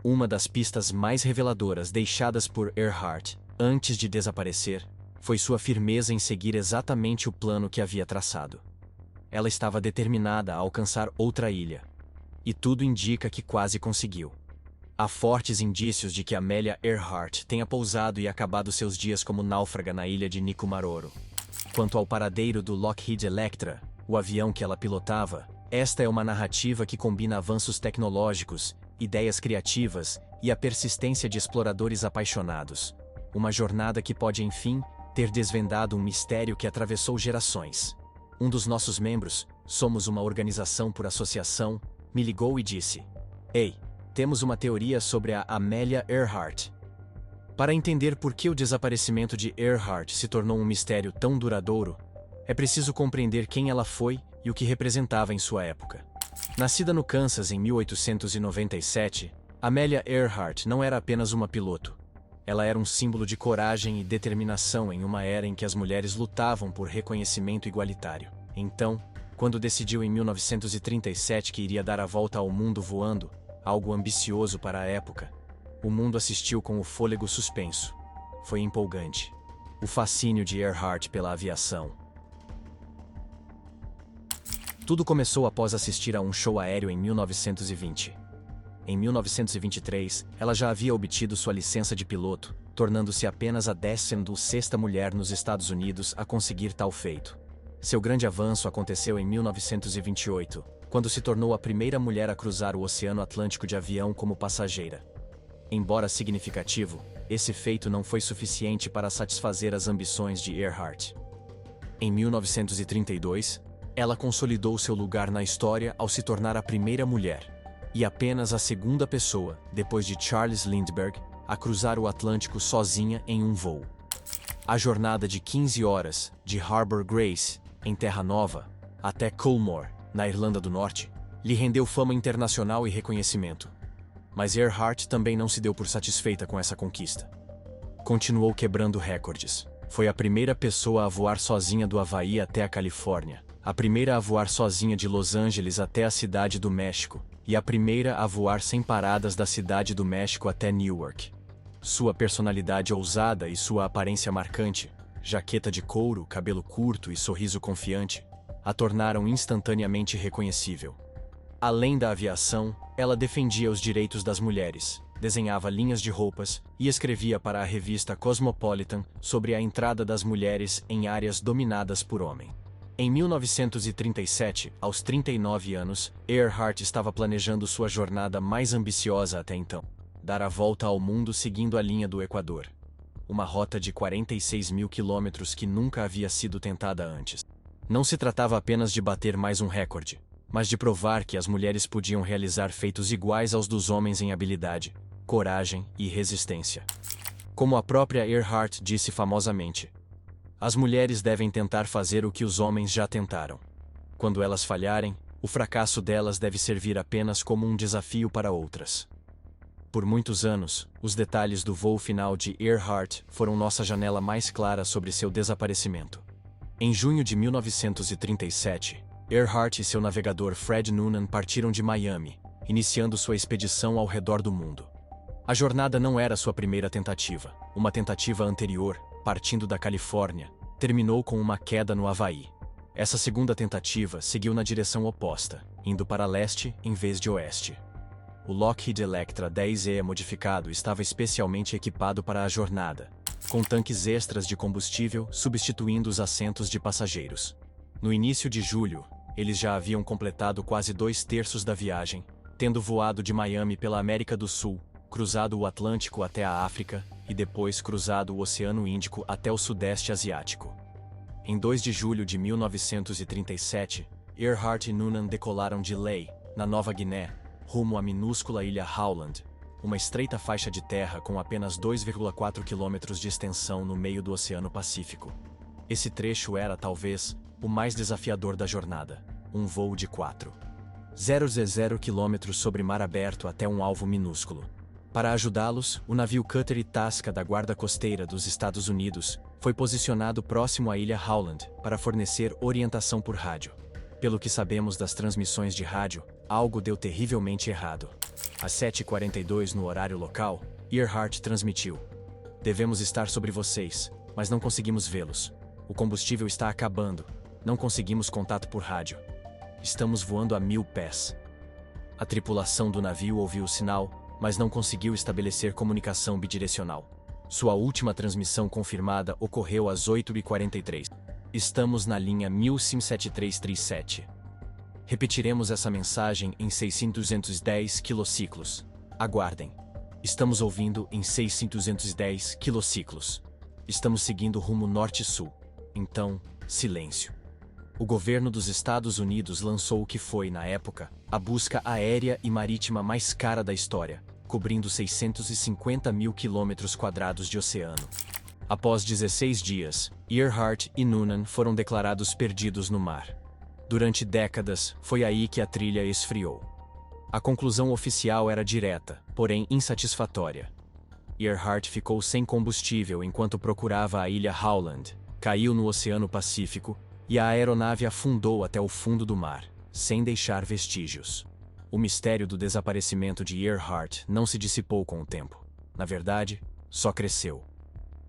Uma das pistas mais reveladoras deixadas por Earhart, antes de desaparecer, foi sua firmeza em seguir exatamente o plano que havia traçado. Ela estava determinada a alcançar outra ilha. E tudo indica que quase conseguiu. Há fortes indícios de que Amelia Earhart tenha pousado e acabado seus dias como náufraga na ilha de Nikumaroro. Quanto ao paradeiro do Lockheed Electra, o avião que ela pilotava, esta é uma narrativa que combina avanços tecnológicos, ideias criativas e a persistência de exploradores apaixonados. Uma jornada que pode, enfim, ter desvendado um mistério que atravessou gerações. Um dos nossos membros, somos uma organização por associação, me ligou e disse: "Ei, temos uma teoria sobre a Amelia Earhart." Para entender por que o desaparecimento de Earhart se tornou um mistério tão duradouro, é preciso compreender quem ela foi e o que representava em sua época. Nascida no Kansas em 1897, Amelia Earhart não era apenas uma piloto. Ela era um símbolo de coragem e determinação em uma era em que as mulheres lutavam por reconhecimento igualitário. Então, quando decidiu em 1937 que iria dar a volta ao mundo voando, algo ambicioso para a época, o mundo assistiu com o fôlego suspenso. Foi empolgante. O fascínio de Earhart pela aviação. Tudo começou após assistir a um show aéreo em 1920. Em 1923, ela já havia obtido sua licença de piloto, tornando-se apenas a 16ª mulher nos Estados Unidos a conseguir tal feito. Seu grande avanço aconteceu em 1928, quando se tornou a primeira mulher a cruzar o Oceano Atlântico de avião como passageira. Embora significativo, esse feito não foi suficiente para satisfazer as ambições de Earhart. Em 1932, ela consolidou seu lugar na história ao se tornar a primeira mulher, e apenas a segunda pessoa, depois de Charles Lindbergh, a cruzar o Atlântico sozinha em um voo. A jornada de 15 horas, de Harbour Grace, em Terra Nova, até Coolmore, na Irlanda do Norte, lhe rendeu fama internacional e reconhecimento. Mas Earhart também não se deu por satisfeita com essa conquista. Continuou quebrando recordes. Foi a primeira pessoa a voar sozinha do Havaí até a Califórnia, a primeira a voar sozinha de Los Angeles até a Cidade do México, e a primeira a voar sem paradas da Cidade do México até Newark. Sua personalidade ousada e sua aparência marcante, jaqueta de couro, cabelo curto e sorriso confiante, a tornaram instantaneamente reconhecível. Além da aviação, ela defendia os direitos das mulheres, desenhava linhas de roupas e escrevia para a revista Cosmopolitan sobre a entrada das mulheres em áreas dominadas por homens. Em 1937, aos 39 anos, Earhart estava planejando sua jornada mais ambiciosa até então: dar a volta ao mundo seguindo a linha do Equador. Uma rota de 46 mil quilômetros que nunca havia sido tentada antes. Não se tratava apenas de bater mais um recorde, mas de provar que as mulheres podiam realizar feitos iguais aos dos homens em habilidade, coragem e resistência. Como a própria Earhart disse famosamente: "As mulheres devem tentar fazer o que os homens já tentaram. Quando elas falharem, o fracasso delas deve servir apenas como um desafio para outras." Por muitos anos, os detalhes do voo final de Earhart foram nossa janela mais clara sobre seu desaparecimento. Em junho de 1937, Earhart e seu navegador Fred Noonan partiram de Miami, iniciando sua expedição ao redor do mundo. A jornada não era sua primeira tentativa. Uma tentativa anterior, partindo da Califórnia, terminou com uma queda no Havaí. Essa segunda tentativa seguiu na direção oposta, indo para leste em vez de oeste. O Lockheed Electra 10E modificado estava especialmente equipado para a jornada, com tanques extras de combustível substituindo os assentos de passageiros. No início de julho, eles já haviam completado quase 2/3 da viagem, tendo voado de Miami pela América do Sul, cruzado o Atlântico até a África e depois cruzado o Oceano Índico até o Sudeste Asiático. Em 2 de julho de 1937, Earhart e Noonan decolaram de Lae, na Nova Guiné, rumo à minúscula ilha Howland, uma estreita faixa de terra com apenas 2,4 quilômetros de extensão no meio do Oceano Pacífico. Esse trecho era, talvez, o mais desafiador da jornada, um voo de 4,000 quilômetros sobre mar aberto até um alvo minúsculo. Para ajudá-los, o navio Cutter Itasca da Guarda Costeira dos Estados Unidos foi posicionado próximo à ilha Howland para fornecer orientação por rádio. Pelo que sabemos das transmissões de rádio, algo deu terrivelmente errado. Às 7h42 no horário local, Earhart transmitiu: "Devemos estar sobre vocês, mas não conseguimos vê-los. O combustível está acabando. Não conseguimos contato por rádio. Estamos voando a 1000 pés." A tripulação do navio ouviu o sinal, mas não conseguiu estabelecer comunicação bidirecional. Sua última transmissão confirmada ocorreu às 8h43. "Estamos na linha 1000-7337. Repetiremos essa mensagem em 610 quilociclos. Aguardem. Estamos ouvindo em 610 quilociclos. Estamos seguindo rumo norte-sul. Então, silêncio." O governo dos Estados Unidos lançou o que foi, na época, a busca aérea e marítima mais cara da história, cobrindo 650 mil quilômetros quadrados de oceano. Após 16 dias, Earhart e Noonan foram declarados perdidos no mar. Durante décadas, foi aí que a trilha esfriou. A conclusão oficial era direta, porém insatisfatória. Earhart ficou sem combustível enquanto procurava a ilha Howland, caiu no Oceano Pacífico e a aeronave afundou até o fundo do mar, sem deixar vestígios. O mistério do desaparecimento de Earhart não se dissipou com o tempo. Na verdade, só cresceu.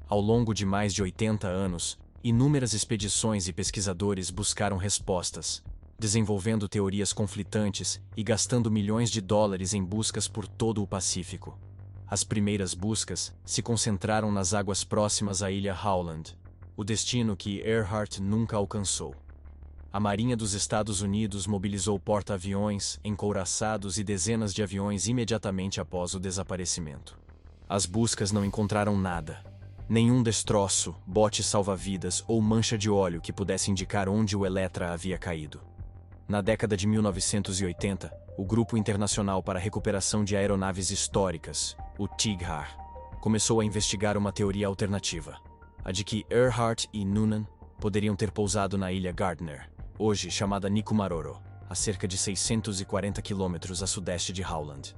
Ao longo de mais de 80 anos, inúmeras expedições e pesquisadores buscaram respostas, desenvolvendo teorias conflitantes e gastando milhões de dólares em buscas por todo o Pacífico. As primeiras buscas se concentraram nas águas próximas à ilha Howland, o destino que Earhart nunca alcançou. A Marinha dos Estados Unidos mobilizou porta-aviões, encouraçados e dezenas de aviões imediatamente após o desaparecimento. As buscas não encontraram nada. Nenhum destroço, bote salva-vidas ou mancha de óleo que pudesse indicar onde o Electra havia caído. Na década de 1980, o Grupo Internacional para a Recuperação de Aeronaves Históricas, o TIGHAR, começou a investigar uma teoria alternativa, a de que Earhart e Noonan poderiam ter pousado na ilha Gardner, hoje chamada Nikumaroro, a cerca de 640 quilômetros a sudeste de Howland.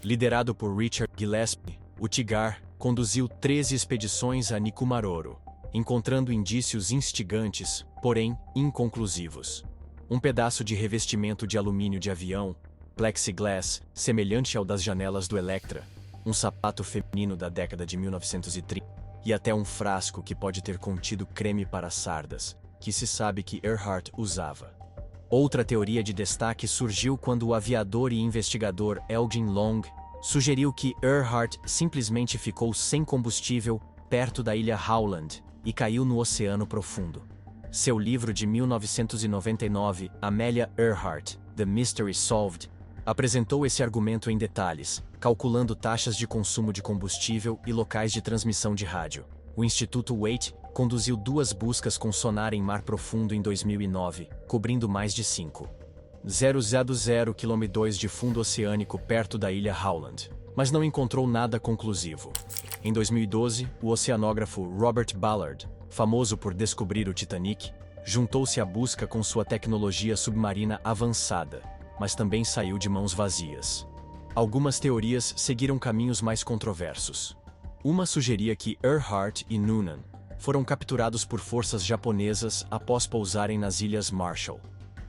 Liderado por Richard Gillespie, o TIGHAR conduziu 13 expedições a Nikumaroro, encontrando indícios instigantes, porém inconclusivos. Um pedaço de revestimento de alumínio de avião, plexiglass, semelhante ao das janelas do Electra, um sapato feminino da década de 1930, e até um frasco que pode ter contido creme para sardas, que se sabe que Earhart usava. Outra teoria de destaque surgiu quando o aviador e investigador Elgin Long sugeriu que Earhart simplesmente ficou sem combustível perto da ilha Howland e caiu no Oceano Profundo. Seu livro de 1999, Amelia Earhart, The Mystery Solved, apresentou esse argumento em detalhes, calculando taxas de consumo de combustível e locais de transmissão de rádio. O Instituto Waite conduziu 2 buscas com sonar em mar profundo em 2009, cobrindo mais de 5,000 km de fundo oceânico perto da ilha Howland, mas não encontrou nada conclusivo. Em 2012, o oceanógrafo Robert Ballard, famoso por descobrir o Titanic, juntou-se à busca com sua tecnologia submarina avançada, mas também saiu de mãos vazias. Algumas teorias seguiram caminhos mais controversos. Uma sugeria que Earhart e Noonan foram capturados por forças japonesas após pousarem nas Ilhas Marshall,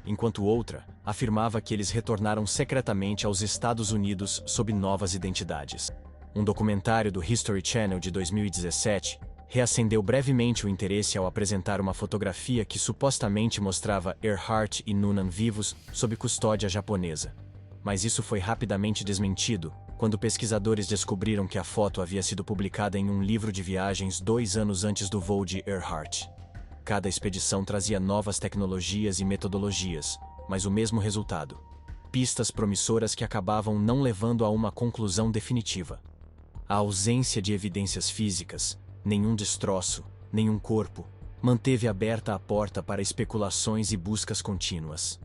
enquanto outra afirmava que eles retornaram secretamente aos Estados Unidos sob novas identidades. Um documentário do History Channel de 2017 reacendeu brevemente o interesse ao apresentar uma fotografia que supostamente mostrava Earhart e Noonan vivos sob custódia japonesa. Mas isso foi rapidamente desmentido quando pesquisadores descobriram que a foto havia sido publicada em um livro de viagens 2 anos antes do voo de Earhart. Cada expedição trazia novas tecnologias e metodologias, mas o mesmo resultado: pistas promissoras que acabavam não levando a uma conclusão definitiva. A ausência de evidências físicas, nenhum destroço, nenhum corpo, manteve aberta a porta para especulações e buscas contínuas.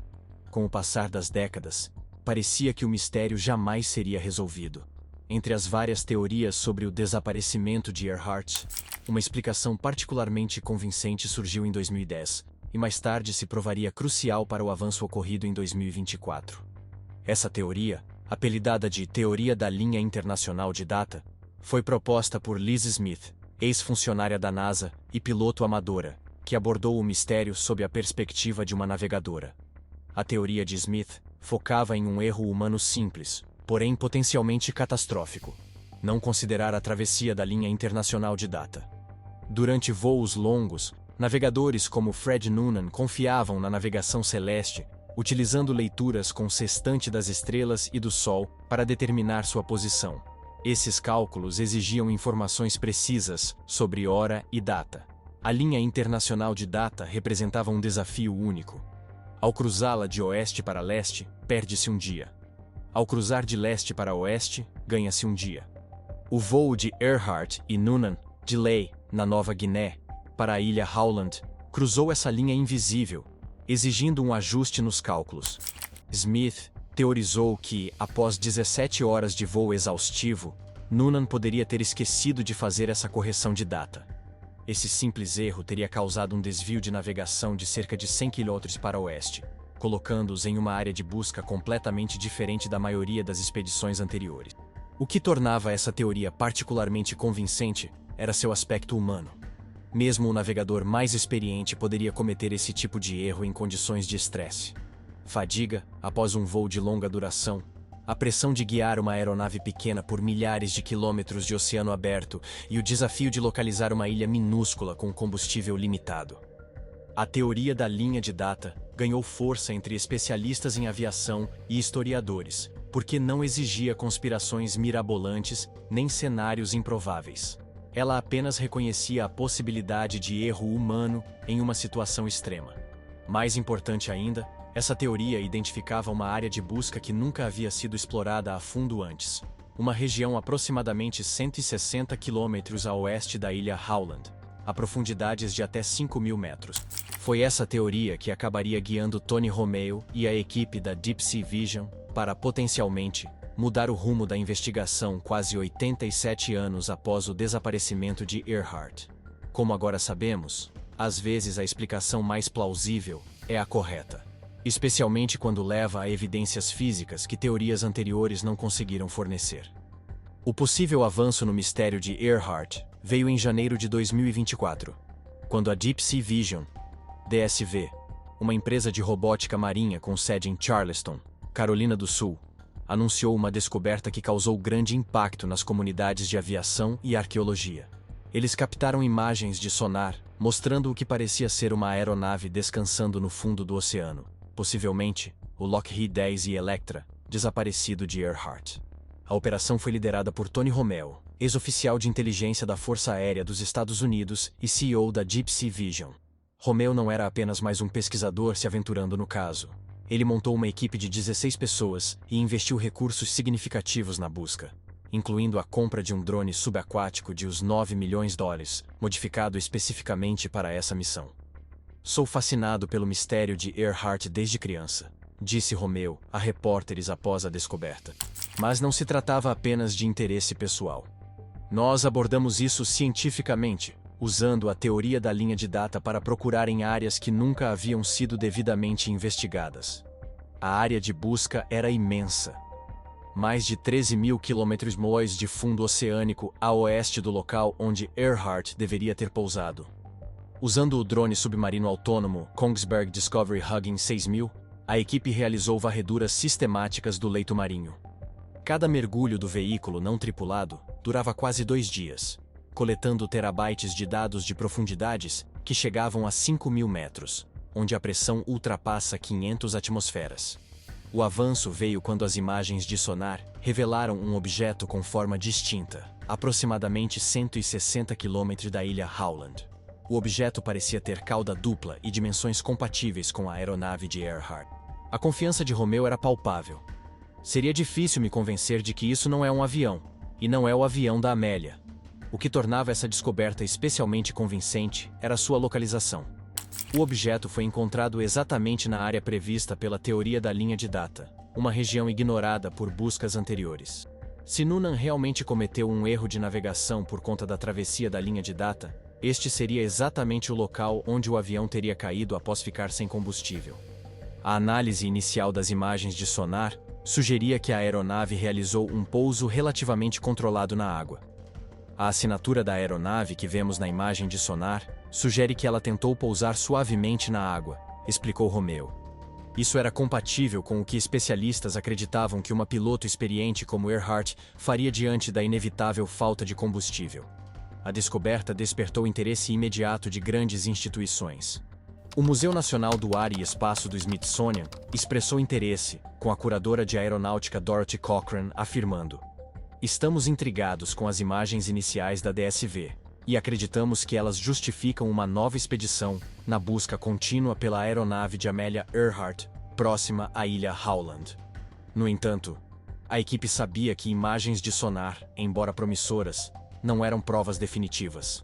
Com o passar das décadas, parecia que o mistério jamais seria resolvido. Entre as várias teorias sobre o desaparecimento de Earhart, uma explicação particularmente convincente surgiu em 2010, e mais tarde se provaria crucial para o avanço ocorrido em 2024. Essa teoria, apelidada de Teoria da Linha Internacional de Data, foi proposta por Liz Smith, ex-funcionária da NASA e piloto amadora, que abordou o mistério sob a perspectiva de uma navegadora. A teoria de Smith focava em um erro humano simples, porém potencialmente catastrófico. Não considerar a travessia da linha internacional de data. Durante voos longos, navegadores como Fred Noonan confiavam na navegação celeste, utilizando leituras com sextante das estrelas e do Sol para determinar sua posição. Esses cálculos exigiam informações precisas sobre hora e data. A linha internacional de data representava um desafio único. Ao cruzá-la de oeste para leste, perde-se um dia. Ao cruzar de leste para oeste, ganha-se um dia. O voo de Earhart e Noonan, de Lae, na Nova Guiné, para a ilha Howland, cruzou essa linha invisível, exigindo um ajuste nos cálculos. Smith teorizou que, após 17 horas de voo exaustivo, Noonan poderia ter esquecido de fazer essa correção de data. Esse simples erro teria causado um desvio de navegação de cerca de 100 km para oeste, colocando-os em uma área de busca completamente diferente da maioria das expedições anteriores. O que tornava essa teoria particularmente convincente era seu aspecto humano. Mesmo o navegador mais experiente poderia cometer esse tipo de erro em condições de estresse. Fadiga, após um voo de longa duração, a pressão de guiar uma aeronave pequena por milhares de quilômetros de oceano aberto e o desafio de localizar uma ilha minúscula com combustível limitado. A teoria da linha de data ganhou força entre especialistas em aviação e historiadores, porque não exigia conspirações mirabolantes nem cenários improváveis. Ela apenas reconhecia a possibilidade de erro humano em uma situação extrema. Mais importante ainda, essa teoria identificava uma área de busca que nunca havia sido explorada a fundo antes, uma região aproximadamente 160 quilômetros a oeste da ilha Howland, a profundidades de até 5.000 metros. Foi essa teoria que acabaria guiando Tony Romeo e a equipe da Deep Sea Vision para, potencialmente, mudar o rumo da investigação quase 87 anos após o desaparecimento de Earhart. Como agora sabemos, às vezes a explicação mais plausível é a correta, especialmente quando leva a evidências físicas que teorias anteriores não conseguiram fornecer. O possível avanço no mistério de Earhart veio em janeiro de 2024, quando a Deep Sea Vision, DSV, uma empresa de robótica marinha com sede em Charleston, Carolina do Sul, anunciou uma descoberta que causou grande impacto nas comunidades de aviação e arqueologia. Eles captaram imagens de sonar, mostrando o que parecia ser uma aeronave descansando no fundo do oceano, possivelmente o Lockheed 10 e Electra, desaparecido de Earhart. A operação foi liderada por Tony Romeo, ex-oficial de inteligência da Força Aérea dos Estados Unidos e CEO da Deep Sea Vision. Romeo não era apenas mais um pesquisador se aventurando no caso. Ele montou uma equipe de 16 pessoas e investiu recursos significativos na busca, incluindo a compra de um drone subaquático de uns $9 milhões, modificado especificamente para essa missão. Sou fascinado pelo mistério de Earhart desde criança, disse Romeo a repórteres após a descoberta. Mas não se tratava apenas de interesse pessoal. Nós abordamos isso cientificamente, usando a teoria da linha de data para procurar em áreas que nunca haviam sido devidamente investigadas. A área de busca era imensa. Mais de 13.000 km de fundo oceânico a oeste do local onde Earhart deveria ter pousado. Usando o drone submarino autônomo Kongsberg Discovery Hugging 6000, a equipe realizou varreduras sistemáticas do leito marinho. Cada mergulho do veículo não tripulado durava quase 2 dias, coletando terabytes de dados de profundidades que chegavam a 5.000 metros, onde a pressão ultrapassa 500 atmosferas. O avanço veio quando as imagens de sonar revelaram um objeto com forma distinta, aproximadamente 160 km da ilha Howland. O objeto parecia ter cauda dupla e dimensões compatíveis com a aeronave de Earhart. A confiança de Romeo era palpável. Seria difícil me convencer de que isso não é um avião, e não é o avião da Amélia. O que tornava essa descoberta especialmente convincente era sua localização. O objeto foi encontrado exatamente na área prevista pela teoria da linha de data, uma região ignorada por buscas anteriores. Se Noonan realmente cometeu um erro de navegação por conta da travessia da linha de data, este seria exatamente o local onde o avião teria caído após ficar sem combustível. A análise inicial das imagens de sonar sugeria que a aeronave realizou um pouso relativamente controlado na água. A assinatura da aeronave que vemos na imagem de sonar sugere que ela tentou pousar suavemente na água, explicou Romeo. Isso era compatível com o que especialistas acreditavam que uma piloto experiente como Earhart faria diante da inevitável falta de combustível. A descoberta despertou interesse imediato de grandes instituições. O Museu Nacional do Ar e Espaço do Smithsonian expressou interesse, com a curadora de aeronáutica Dorothy Cochrane afirmando: "Estamos intrigados com as imagens iniciais da DSV, e acreditamos que elas justificam uma nova expedição na busca contínua pela aeronave de Amelia Earhart, próxima à ilha Howland." No entanto, a equipe sabia que imagens de sonar, embora promissoras, não eram provas definitivas.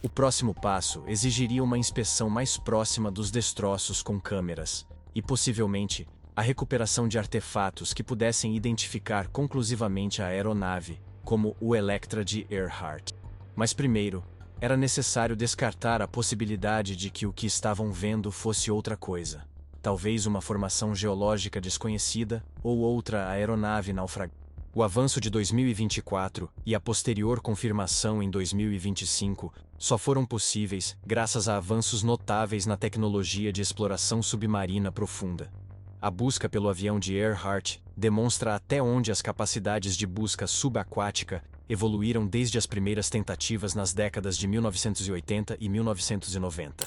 O próximo passo exigiria uma inspeção mais próxima dos destroços com câmeras, e possivelmente a recuperação de artefatos que pudessem identificar conclusivamente a aeronave, como o Electra de Earhart. Mas primeiro, era necessário descartar a possibilidade de que o que estavam vendo fosse outra coisa. Talvez uma formação geológica desconhecida ou outra aeronave naufragada. O avanço de 2024 e a posterior confirmação em 2025 só foram possíveis graças a avanços notáveis na tecnologia de exploração submarina profunda. A busca pelo avião de Earhart demonstra até onde as capacidades de busca subaquática evoluíram desde as primeiras tentativas nas décadas de 1980 e 1990.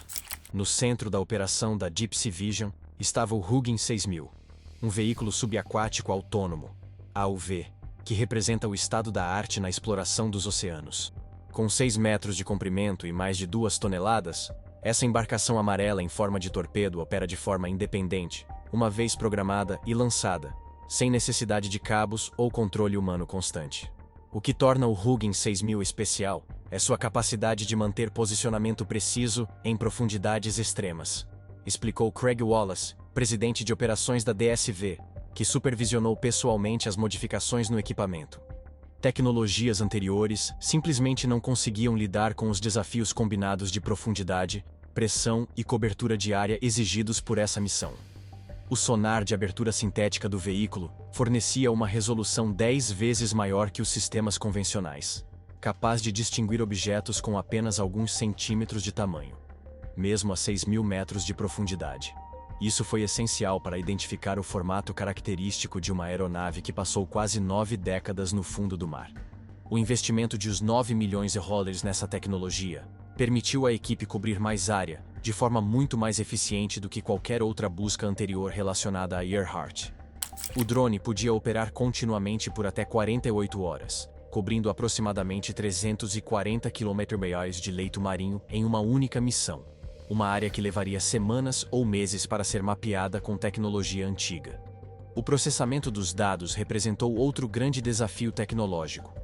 No centro da operação da Deep Sea Vision estava o Hugin 6000, um veículo subaquático autônomo, AUV, que representa o estado da arte na exploração dos oceanos. Com 6 metros de comprimento e mais de 2 toneladas, essa embarcação amarela em forma de torpedo opera de forma independente, uma vez programada e lançada, sem necessidade de cabos ou controle humano constante. O que torna o Hugin 6000 especial é sua capacidade de manter posicionamento preciso em profundidades extremas, explicou Craig Wallace, presidente de operações da DSV, que supervisionou pessoalmente as modificações no equipamento. Tecnologias anteriores simplesmente não conseguiam lidar com os desafios combinados de profundidade, pressão e cobertura de área exigidos por essa missão. O sonar de abertura sintética do veículo fornecia uma resolução 10 vezes maior que os sistemas convencionais, capaz de distinguir objetos com apenas alguns centímetros de tamanho, mesmo a 6.000 metros de profundidade. Isso foi essencial para identificar o formato característico de uma aeronave que passou quase 9 décadas no fundo do mar. O investimento de uns 9 milhões de dólares nessa tecnologia permitiu à equipe cobrir mais área, de forma muito mais eficiente do que qualquer outra busca anterior relacionada a Earhart. O drone podia operar continuamente por até 48 horas, cobrindo aproximadamente 340 km de leito marinho em uma única missão. Uma área que levaria semanas ou meses para ser mapeada com tecnologia antiga. O processamento dos dados representou outro grande desafio tecnológico.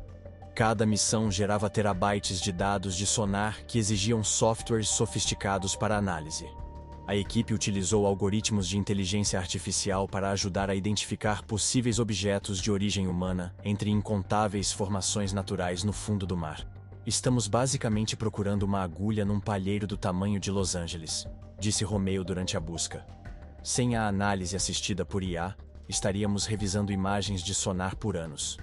Cada missão gerava terabytes de dados de sonar que exigiam softwares sofisticados para análise. A equipe utilizou algoritmos de inteligência artificial para ajudar a identificar possíveis objetos de origem humana entre incontáveis formações naturais no fundo do mar. "Estamos basicamente procurando uma agulha num palheiro do tamanho de Los Angeles", disse Romeo durante a busca. Sem a análise assistida por IA, estaríamos revisando imagens de sonar por anos.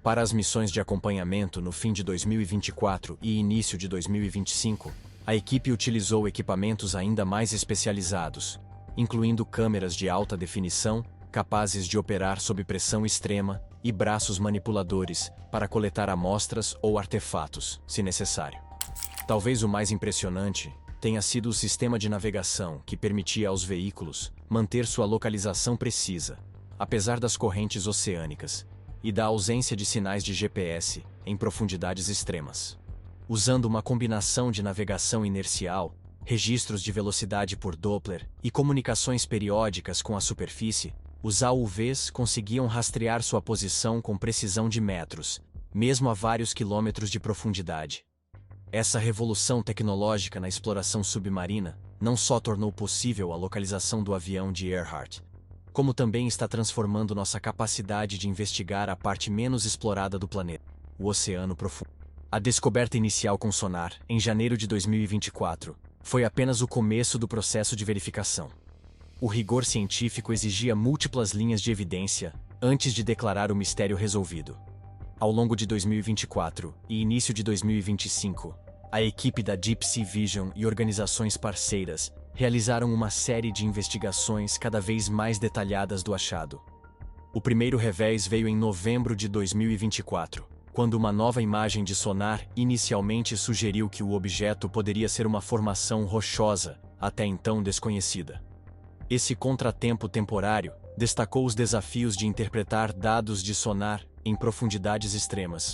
Para as missões de acompanhamento no fim de 2024 e início de 2025, a equipe utilizou equipamentos ainda mais especializados, incluindo câmeras de alta definição, capazes de operar sob pressão extrema, e braços manipuladores para coletar amostras ou artefatos, se necessário. Talvez o mais impressionante tenha sido o sistema de navegação que permitia aos veículos manter sua localização precisa, apesar das correntes oceânicas, e da ausência de sinais de GPS em profundidades extremas. Usando uma combinação de navegação inercial, registros de velocidade por Doppler e comunicações periódicas com a superfície, os AUVs conseguiam rastrear sua posição com precisão de metros, mesmo a vários quilômetros de profundidade. Essa revolução tecnológica na exploração submarina não só tornou possível a localização do avião de Earhart, como também está transformando nossa capacidade de investigar a parte menos explorada do planeta, o oceano profundo. A descoberta inicial com sonar, em janeiro de 2024, foi apenas o começo do processo de verificação. O rigor científico exigia múltiplas linhas de evidência antes de declarar o mistério resolvido. Ao longo de 2024 e início de 2025, a equipe da Deep Sea Vision e organizações parceiras realizaram uma série de investigações cada vez mais detalhadas do achado. O primeiro revés veio em novembro de 2024, quando uma nova imagem de sonar inicialmente sugeriu que o objeto poderia ser uma formação rochosa, até então desconhecida. Esse contratempo temporário destacou os desafios de interpretar dados de sonar em profundidades extremas.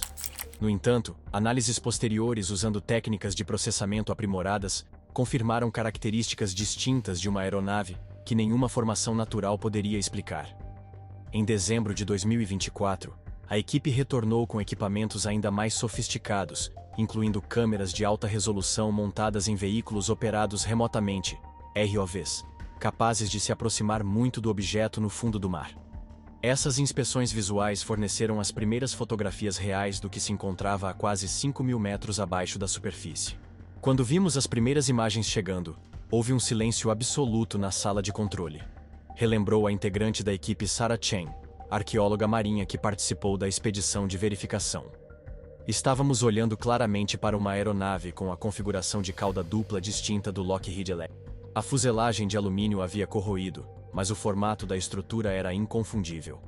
No entanto, análises posteriores usando técnicas de processamento aprimoradas confirmaram características distintas de uma aeronave que nenhuma formação natural poderia explicar. Em dezembro de 2024, a equipe retornou com equipamentos ainda mais sofisticados, incluindo câmeras de alta resolução montadas em veículos operados remotamente, ROVs, capazes de se aproximar muito do objeto no fundo do mar. Essas inspeções visuais forneceram as primeiras fotografias reais do que se encontrava a quase 5.000 metros abaixo da superfície. Quando vimos as primeiras imagens chegando, houve um silêncio absoluto na sala de controle. Relembrou a integrante da equipe Sarah Chen, arqueóloga marinha que participou da expedição de verificação. Estávamos olhando claramente para uma aeronave com a configuração de cauda dupla distinta do Lockheed Electric. A fuselagem de alumínio havia corroído, mas o formato da estrutura era inconfundível.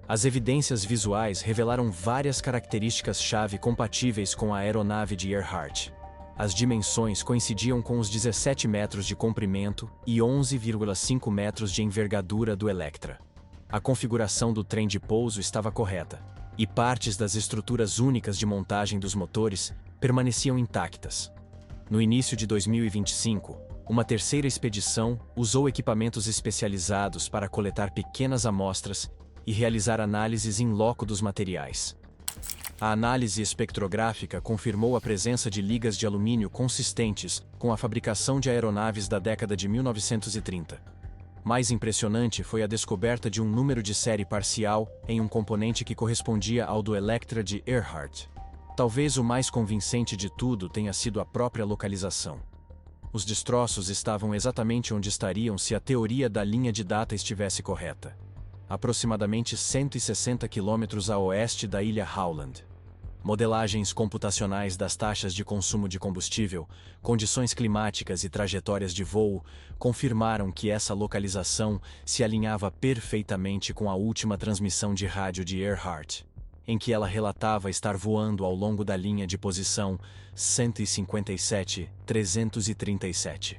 As evidências visuais revelaram várias características-chave compatíveis com a aeronave de Earhart. As dimensões coincidiam com os 17 metros de comprimento e 11,5 metros de envergadura do Electra. A configuração do trem de pouso estava correta, e partes das estruturas únicas de montagem dos motores permaneciam intactas. No início de 2025, uma terceira expedição usou equipamentos especializados para coletar pequenas amostras e realizar análises in loco dos materiais. A análise espectrográfica confirmou a presença de ligas de alumínio consistentes com a fabricação de aeronaves da década de 1930. Mais impressionante foi a descoberta de um número de série parcial em um componente que correspondia ao do Electra de Earhart. Talvez o mais convincente de tudo tenha sido a própria localização. Os destroços estavam exatamente onde estariam se a teoria da linha de data estivesse correta. Aproximadamente 160 quilômetros a oeste da ilha Howland. Modelagens computacionais das taxas de consumo de combustível, condições climáticas e trajetórias de voo confirmaram que essa localização se alinhava perfeitamente com a última transmissão de rádio de Earhart, em que ela relatava estar voando ao longo da linha de posição 157-337.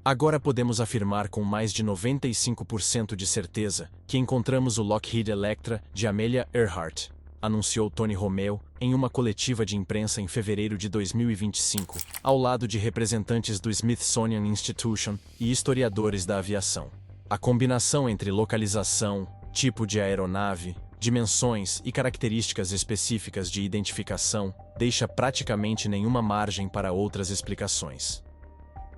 Agora podemos afirmar com mais de 95% de certeza que encontramos o Lockheed Electra de Amelia Earhart, anunciou Tony Romeo em uma coletiva de imprensa em fevereiro de 2025, ao lado de representantes do Smithsonian Institution e historiadores da aviação. A combinação entre localização, tipo de aeronave, dimensões e características específicas de identificação deixa praticamente nenhuma margem para outras explicações.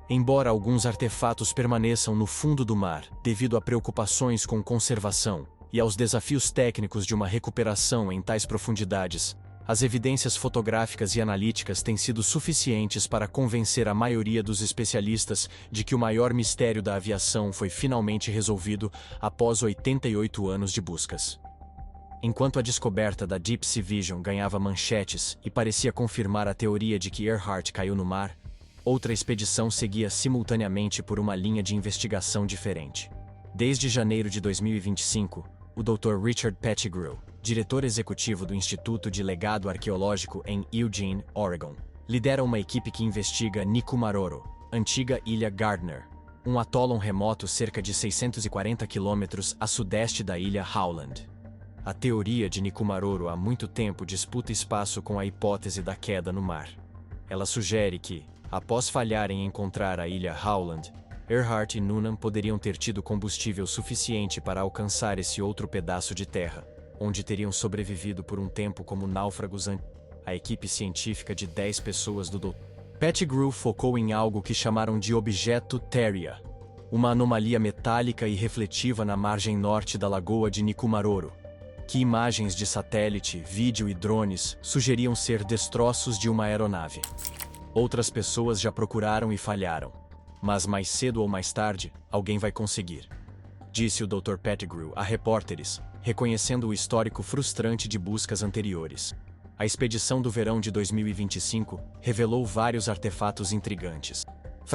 Embora alguns artefatos permaneçam no fundo do mar devido a preocupações com conservação e aos desafios técnicos de uma recuperação em tais profundidades, as evidências fotográficas e analíticas têm sido suficientes para convencer a maioria dos especialistas de que o maior mistério da aviação foi finalmente resolvido após 88 anos de buscas. Enquanto a descoberta da Deep Sea Vision ganhava manchetes e parecia confirmar a teoria de que Earhart caiu no mar, outra expedição seguia simultaneamente por uma linha de investigação diferente. Desde janeiro de 2025, o Dr. Richard Pettigrew, diretor executivo do Instituto de Legado Arqueológico em Eugene, Oregon, lidera uma equipe que investiga Nikumaroro, antiga ilha Gardner, um atolão remoto cerca de 640 quilômetros a sudeste da ilha Howland. A teoria de Nikumaroro há muito tempo disputa espaço com a hipótese da queda no mar. Ela sugere que, após falharem em encontrar a ilha Howland, Earhart e Noonan poderiam ter tido combustível suficiente para alcançar esse outro pedaço de terra, onde teriam sobrevivido por um tempo como náufragos antes. A equipe científica de 10 pessoas do Dr. Pettigrew focou em algo que chamaram de objeto Theria, uma anomalia metálica e refletiva na margem norte da lagoa de Nikumaroro, que imagens de satélite, vídeo e drones sugeriam ser destroços de uma aeronave. Outras pessoas já procuraram e falharam, mas mais cedo ou mais tarde, alguém vai conseguir, disse o Dr. Pettigrew a repórteres, reconhecendo o histórico frustrante de buscas anteriores. A expedição do verão de 2025 revelou vários artefatos intrigantes.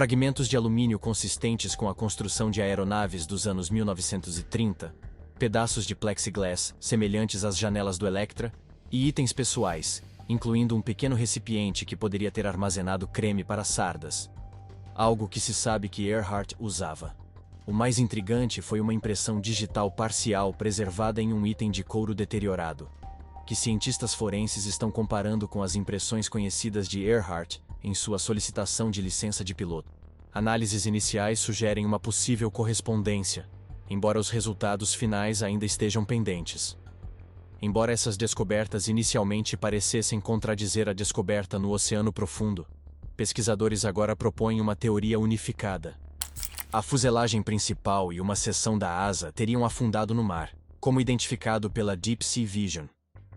fragmentos de alumínio consistentes com a construção de aeronaves dos anos 1930, pedaços de plexiglass semelhantes às janelas do Electra e itens pessoais, incluindo um pequeno recipiente que poderia ter armazenado creme para sardas. Algo que se sabe que Earhart usava. O mais intrigante foi uma impressão digital parcial preservada em um item de couro deteriorado, que cientistas forenses estão comparando com as impressões conhecidas de Earhart em sua solicitação de licença de piloto. Análises iniciais sugerem uma possível correspondência, embora os resultados finais ainda estejam pendentes. Embora essas descobertas inicialmente parecessem contradizer a descoberta no Oceano Profundo, pesquisadores agora propõem uma teoria unificada. A fuselagem principal e uma seção da asa teriam afundado no mar, como identificado pela Deep Sea Vision,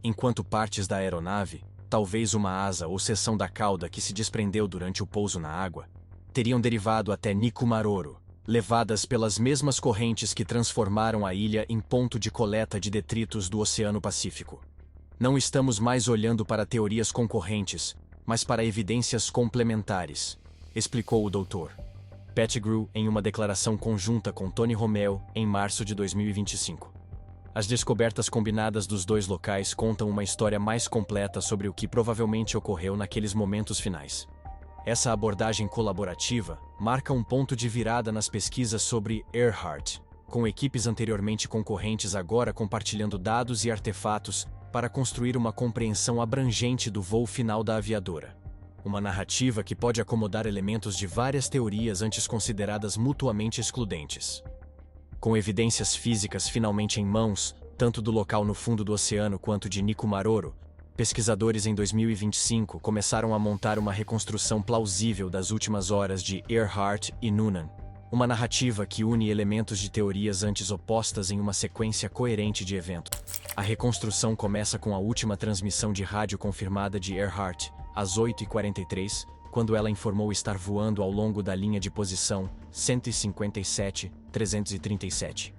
enquanto partes da aeronave, talvez uma asa ou seção da cauda que se desprendeu durante o pouso na água, teriam derivado até Nikumaroro, levadas pelas mesmas correntes que transformaram a ilha em ponto de coleta de detritos do Oceano Pacífico. Não estamos mais olhando para teorias concorrentes, mas para evidências complementares, explicou o Dr. Pettigrew em uma declaração conjunta com Tony Romeo em março de 2025. As descobertas combinadas dos dois locais contam uma história mais completa sobre o que provavelmente ocorreu naqueles momentos finais. Essa abordagem colaborativa marca um ponto de virada nas pesquisas sobre Earhart, com equipes anteriormente concorrentes agora compartilhando dados e artefatos para construir uma compreensão abrangente do voo final da aviadora. Uma narrativa que pode acomodar elementos de várias teorias antes consideradas mutuamente excludentes. Com evidências físicas finalmente em mãos, tanto do local no fundo do oceano quanto de Nikumaroro, pesquisadores em 2025 começaram a montar uma reconstrução plausível das últimas horas de Earhart e Noonan, uma narrativa que une elementos de teorias antes opostas em uma sequência coerente de eventos. A reconstrução começa com a última transmissão de rádio confirmada de Earhart, às 8h43, quando ela informou estar voando ao longo da linha de posição 157-337.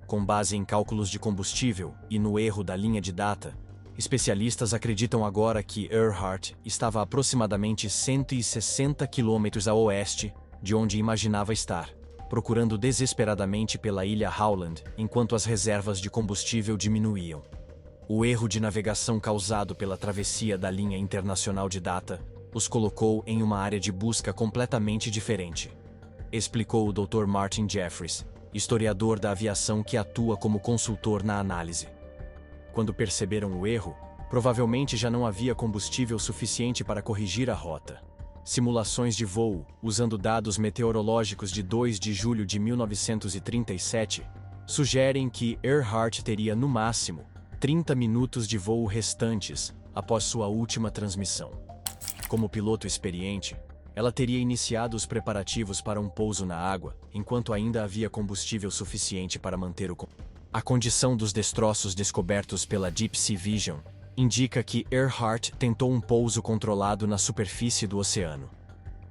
Com base em cálculos de combustível e no erro da linha de data, especialistas acreditam agora que Earhart estava aproximadamente 160 km a oeste de onde imaginava estar, procurando desesperadamente pela ilha Howland enquanto as reservas de combustível diminuíam. O erro de navegação causado pela travessia da linha internacional de data os colocou em uma área de busca completamente diferente, explicou o Dr. Martin Jeffries, historiador da aviação que atua como consultor na análise. Quando perceberam o erro, provavelmente já não havia combustível suficiente para corrigir a rota. Simulações de voo, usando dados meteorológicos de 2 de julho de 1937, sugerem que Earhart teria no máximo 30 minutos de voo restantes após sua última transmissão. Como piloto experiente, ela teria iniciado os preparativos para um pouso na água, enquanto ainda havia combustível suficiente para manter o. A condição dos destroços descobertos pela Deep Sea Vision indica que Earhart tentou um pouso controlado na superfície do oceano.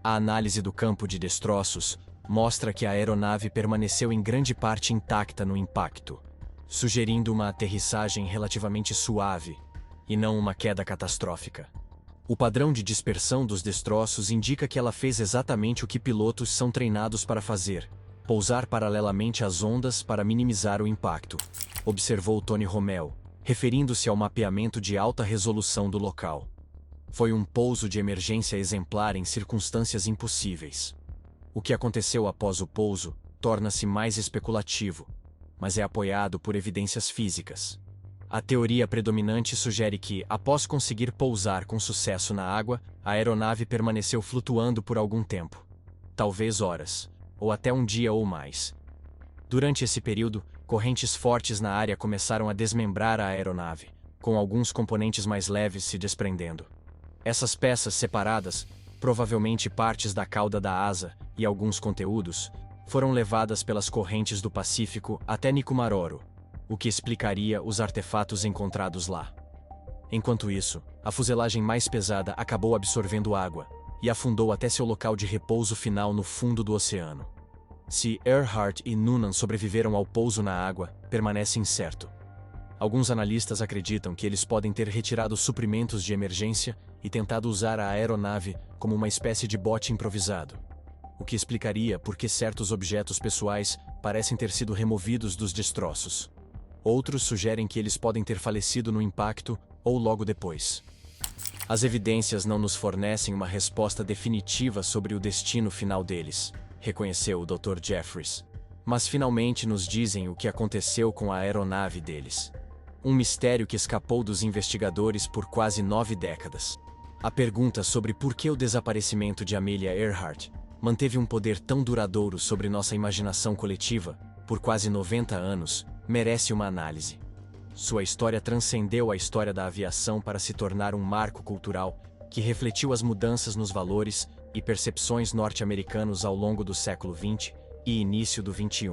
A análise do campo de destroços mostra que a aeronave permaneceu em grande parte intacta no impacto, sugerindo uma aterrissagem relativamente suave, e não uma queda catastrófica. O padrão de dispersão dos destroços indica que ela fez exatamente o que pilotos são treinados para fazer: pousar paralelamente às ondas para minimizar o impacto, observou Tony Romeo, referindo-se ao mapeamento de alta resolução do local. Foi um pouso de emergência exemplar em circunstâncias impossíveis. O que aconteceu após o pouso torna-se mais especulativo, mas é apoiado por evidências físicas. A teoria predominante sugere que, após conseguir pousar com sucesso na água, a aeronave permaneceu flutuando por algum tempo, talvez horas, ou até um dia ou mais. Durante esse período, correntes fortes na área começaram a desmembrar a aeronave, com alguns componentes mais leves se desprendendo. Essas peças separadas, provavelmente partes da cauda da asa e alguns conteúdos, foram levadas pelas correntes do Pacífico até Nikumaroro, o que explicaria os artefatos encontrados lá. Enquanto isso, a fuselagem mais pesada acabou absorvendo água e afundou até seu local de repouso final no fundo do oceano. Se Earhart e Noonan sobreviveram ao pouso na água, permanece incerto. Alguns analistas acreditam que eles podem ter retirado suprimentos de emergência e tentado usar a aeronave como uma espécie de bote improvisado. o que explicaria por que certos objetos pessoais parecem ter sido removidos dos destroços. Outros sugerem que eles podem ter falecido no impacto ou logo depois. As evidências não nos fornecem uma resposta definitiva sobre o destino final deles, reconheceu o Dr. Jeffries. Mas finalmente nos dizem o que aconteceu com a aeronave deles. Um mistério que escapou dos investigadores por quase 9 décadas. A pergunta sobre por que o desaparecimento de Amelia Earhart manteve um poder tão duradouro sobre nossa imaginação coletiva, por quase 90 anos, merece uma análise. Sua história transcendeu a história da aviação para se tornar um marco cultural que refletiu as mudanças nos valores e percepções norte-americanos ao longo do século XX e início do XXI.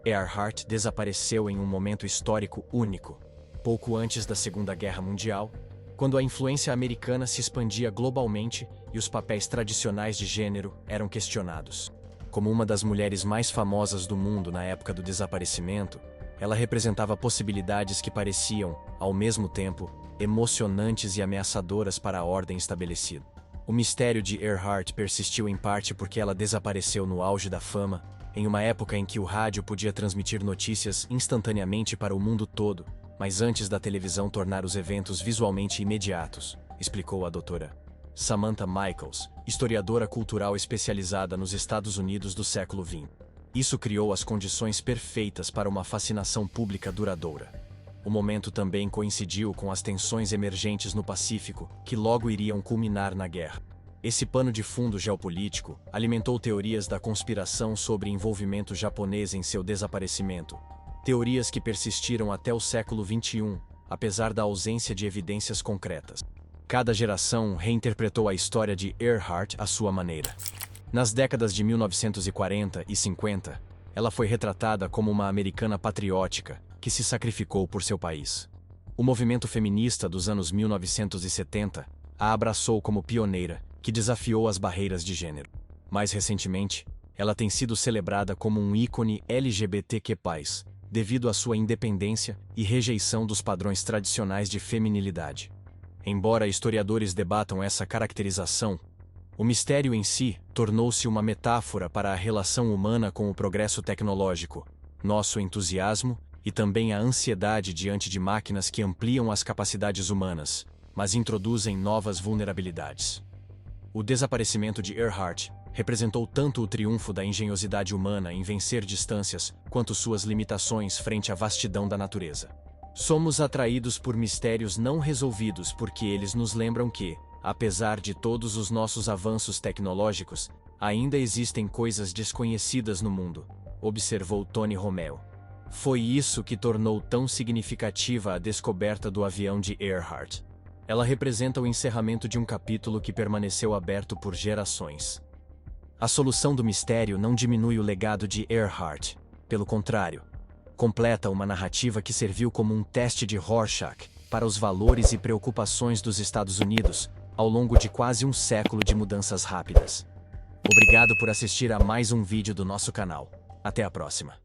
Earhart desapareceu em um momento histórico único, pouco antes da Segunda Guerra Mundial, quando a influência americana se expandia globalmente e os papéis tradicionais de gênero eram questionados. Como uma das mulheres mais famosas do mundo na época do desaparecimento, ela representava possibilidades que pareciam, ao mesmo tempo, emocionantes e ameaçadoras para a ordem estabelecida. O mistério de Earhart persistiu em parte porque ela desapareceu no auge da fama, em uma época em que o rádio podia transmitir notícias instantaneamente para o mundo todo, mas antes da televisão tornar os eventos visualmente imediatos, explicou a doutora Samantha Michaels, historiadora cultural especializada nos Estados Unidos do século XX. Isso criou as condições perfeitas para uma fascinação pública duradoura. O momento também coincidiu com as tensões emergentes no Pacífico, que logo iriam culminar na guerra. Esse pano de fundo geopolítico alimentou teorias da conspiração sobre envolvimento japonês em seu desaparecimento, teorias que persistiram até o século XXI, apesar da ausência de evidências concretas. Cada geração reinterpretou a história de Earhart à sua maneira. Nas décadas de 1940 e 50, ela foi retratada como uma americana patriótica que se sacrificou por seu país. O movimento feminista dos anos 1970 a abraçou como pioneira, que desafiou as barreiras de gênero. Mais recentemente, ela tem sido celebrada como um ícone LGBTQ+, devido à sua independência e rejeição dos padrões tradicionais de feminilidade. Embora historiadores debatam essa caracterização, o mistério em si tornou-se uma metáfora para a relação humana com o progresso tecnológico, nosso entusiasmo e também a ansiedade diante de máquinas que ampliam as capacidades humanas, mas introduzem novas vulnerabilidades. O desaparecimento de Earhart representou tanto o triunfo da engenhosidade humana em vencer distâncias, quanto suas limitações frente à vastidão da natureza. Somos atraídos por mistérios não resolvidos porque eles nos lembram que, apesar de todos os nossos avanços tecnológicos, ainda existem coisas desconhecidas no mundo, observou Tony Romeo. Foi isso que tornou tão significativa a descoberta do avião de Earhart. Ela representa o encerramento de um capítulo que permaneceu aberto por gerações. A solução do mistério não diminui o legado de Earhart, pelo contrário, completa uma narrativa que serviu como um teste de Rorschach para os valores e preocupações dos Estados Unidos ao longo de quase um século de mudanças rápidas. Obrigado por assistir a mais um vídeo do nosso canal. Até a próxima.